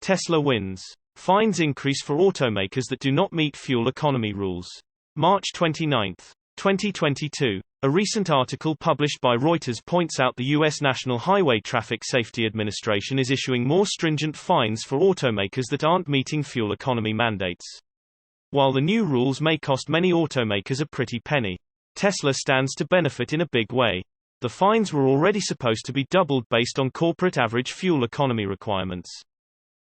Tesla wins. Fines increase for automakers that do not meet fuel economy rules. March 29, 2022. A recent article published by Reuters points out the U.S. National Highway Traffic Safety Administration is issuing more stringent fines for automakers that aren't meeting fuel economy mandates. While the new rules may cost many automakers a pretty penny, Tesla stands to benefit in a big way. The fines were already supposed to be doubled based on corporate average fuel economy requirements.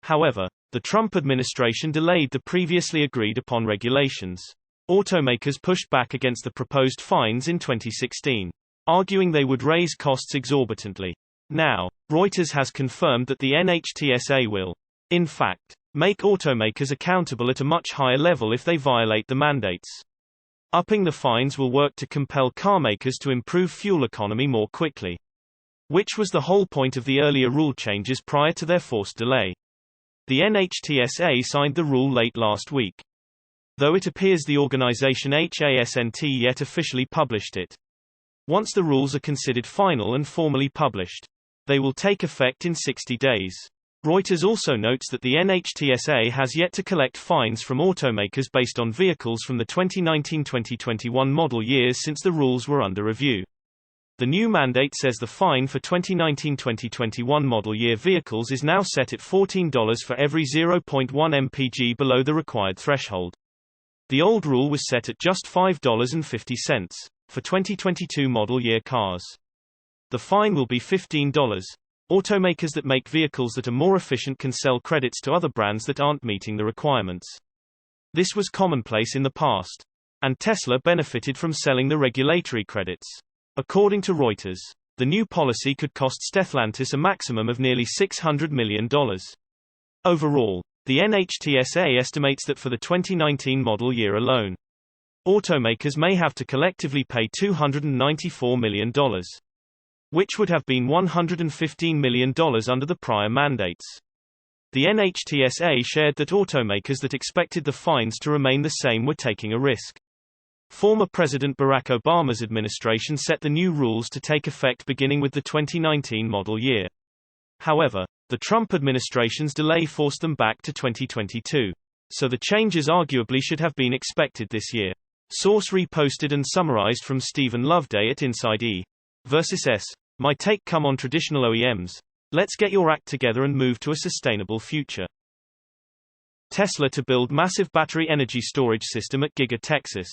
However, the Trump administration delayed the previously agreed upon regulations. Automakers pushed back against the proposed fines in 2016, arguing they would raise costs exorbitantly. Now, Reuters has confirmed that the NHTSA will, in fact, make automakers accountable at a much higher level if they violate the mandates. Upping the fines will work to compel carmakers to improve fuel economy more quickly, which was the whole point of the earlier rule changes prior to their forced delay. The NHTSA signed the rule late last week, though it appears the organization hasn't yet officially published it. Once the rules are considered final and formally published, they will take effect in 60 days. Reuters also notes that the NHTSA has yet to collect fines from automakers based on vehicles from the 2019-2021 model years since the rules were under review. The new mandate says the fine for 2019-2021 model year vehicles is now set at $14 for every 0.1 mpg below the required threshold. The old rule was set at just $5.50 for 2022 model year cars. The fine will be $15. Automakers that make vehicles that are more efficient can sell credits to other brands that aren't meeting the requirements. This was commonplace in the past, and Tesla benefited from selling the regulatory credits. According to Reuters, the new policy could cost Stellantis a maximum of nearly $600 million. Overall, the NHTSA estimates that for the 2019 model year alone, automakers may have to collectively pay $294 million, which would have been $115 million under the prior mandates. The NHTSA shared that automakers that expected the fines to remain the same were taking a risk. Former President Barack Obama's administration set the new rules to take effect beginning with the 2019 model year. However, the Trump administration's delay forced them back to 2022, so the changes arguably should have been expected this year. Source reposted and summarized from Stephen Loveday at Inside E. Versus S. My take. Come on traditional OEMs. Let's get your act together and move to a sustainable future. Tesla to build massive battery energy storage system at Giga Texas.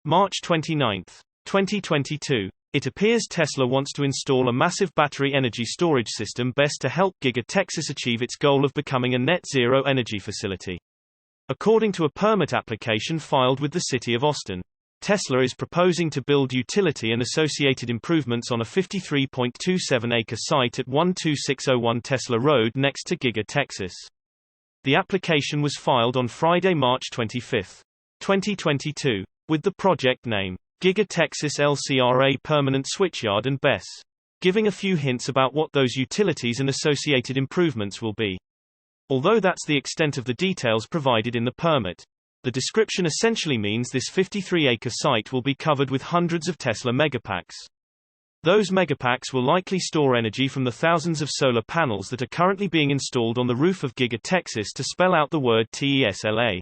March 29, 2022. It appears Tesla wants to install a massive battery energy storage system best to help Giga Texas achieve its goal of becoming a net zero energy facility. According to a permit application filed with the city of Austin, Tesla is proposing to build utility and associated improvements on a 53.27-acre site at 12601 Tesla Road next to Giga Texas. The application was filed on Friday, March 25, 2022, with the project name, Giga Texas LCRA Permanent Switchyard and BESS, giving a few hints about what those utilities and associated improvements will be. Although that's the extent of the details provided in the permit, the description essentially means this 53-acre site will be covered with hundreds of Tesla Megapacks. Those Megapacks will likely store energy from the thousands of solar panels that are currently being installed on the roof of Giga Texas to spell out the word TESLA.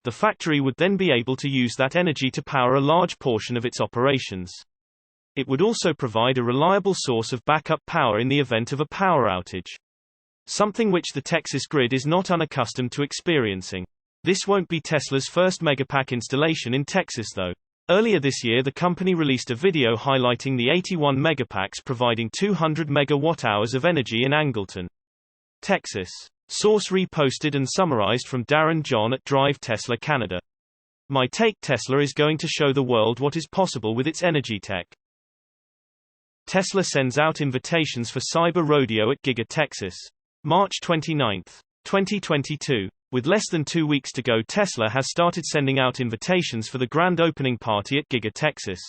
The factory would then be able to use that energy to power a large portion of its operations. It would also provide a reliable source of backup power in the event of a power outage, something which the Texas grid is not unaccustomed to experiencing. This won't be Tesla's first Megapack installation in Texas though. Earlier this year the company released a video highlighting the 81 Megapacks providing 200 megawatt-hours of energy in Angleton, Texas. Source reposted and summarized from Darren John at Drive Tesla Canada. My take. Tesla is going to show the world what is possible with its energy tech. Tesla sends out invitations for Cyber Rodeo at Giga Texas. March 29, 2022. With less than 2 weeks to go, Tesla has started sending out invitations for the grand opening party at Giga Texas.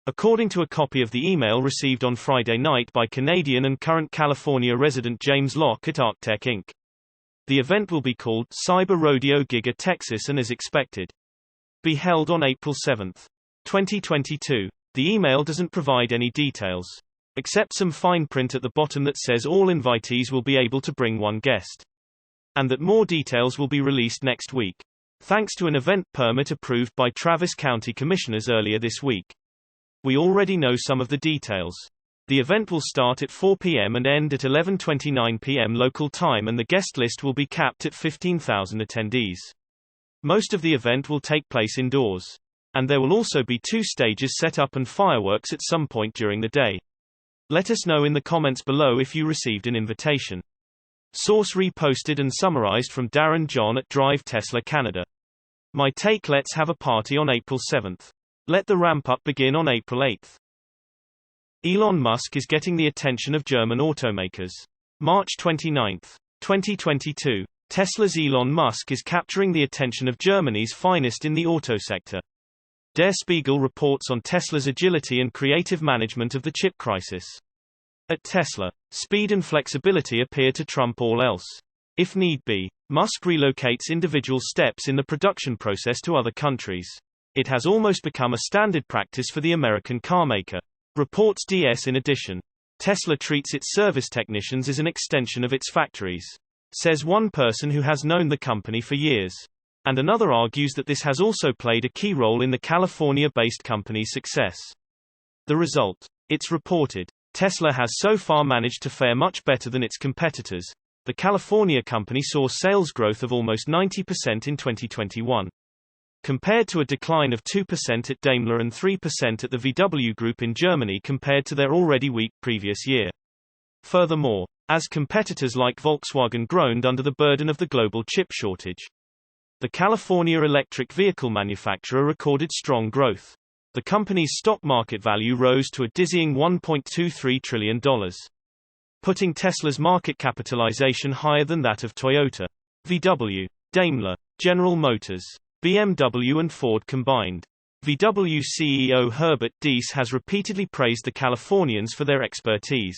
According to a copy of the email received on Friday night by Canadian and current California resident James Locke at Arctech Inc. The event will be called Cyber Rodeo Giga Texas and is expected be held on April 7, 2022. The email doesn't provide any details, except some fine print at the bottom that says all invitees will be able to bring one guest. and that more details will be released next week. Thanks to an event permit approved by Travis County Commissioners earlier this week. We already know some of the details. The event will start at 4 p.m. and end at 11:29 p.m. local time, and the guest list will be capped at 15,000 attendees. Most of the event will take place indoors. And there will also be 2 stages set up and fireworks at some point during the day. Let us know in the comments below if you received an invitation. Source reposted and summarized from Darren John at Drive Tesla Canada. My take: let's have a party on April 7th. Let the ramp-up begin on April 8th. Elon Musk is getting the attention of German automakers. March 29, 2022. Tesla's Elon Musk is capturing the attention of Germany's finest in the auto sector. Der Spiegel reports on Tesla's agility and creative management of the chip crisis. At Tesla, speed and flexibility appear to trump all else. If need be, Musk relocates individual steps in the production process to other countries. It has almost become a standard practice for the American carmaker. Reports DS. In addition, Tesla treats its service technicians as an extension of its factories, says one person who has known the company for years. And another argues that this has also played a key role in the California-based company's success. The result? It's reported, Tesla has so far managed to fare much better than its competitors. The California company saw sales growth of almost 90% in 2021. Compared to a decline of 2% at Daimler and 3% at the VW Group in Germany compared to their already weak previous year. Furthermore, as competitors like Volkswagen groaned under the burden of the global chip shortage, the California electric vehicle manufacturer recorded strong growth. The company's stock market value rose to a dizzying $1.23 trillion, putting Tesla's market capitalization higher than that of Toyota, VW, Daimler, General Motors, BMW and Ford combined. VW CEO Herbert Diess has repeatedly praised the Californians for their expertise.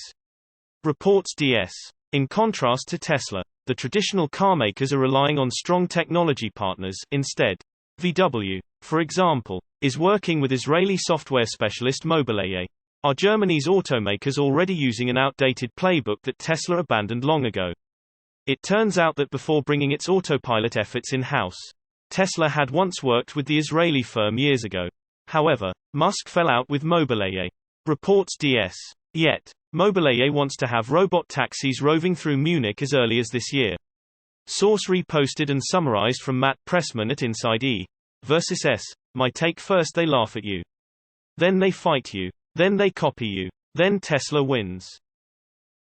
Reports DS. In contrast to Tesla, the traditional carmakers are relying on strong technology partners instead. VW, for example, is working with Israeli software specialist Mobileye. Are Germany's automakers already using an outdated playbook that Tesla abandoned long ago? It turns out that before bringing its autopilot efforts in-house, Tesla had once worked with the Israeli firm years ago. However, Musk fell out with Mobileye. Reports DS. Yet, Mobileye wants to have robot taxis roving through Munich as early as this year. Source reposted and summarized from Matt Pressman at Inside E. Versus S. My take: first they laugh at you. Then they fight you. Then they copy you. Then Tesla wins.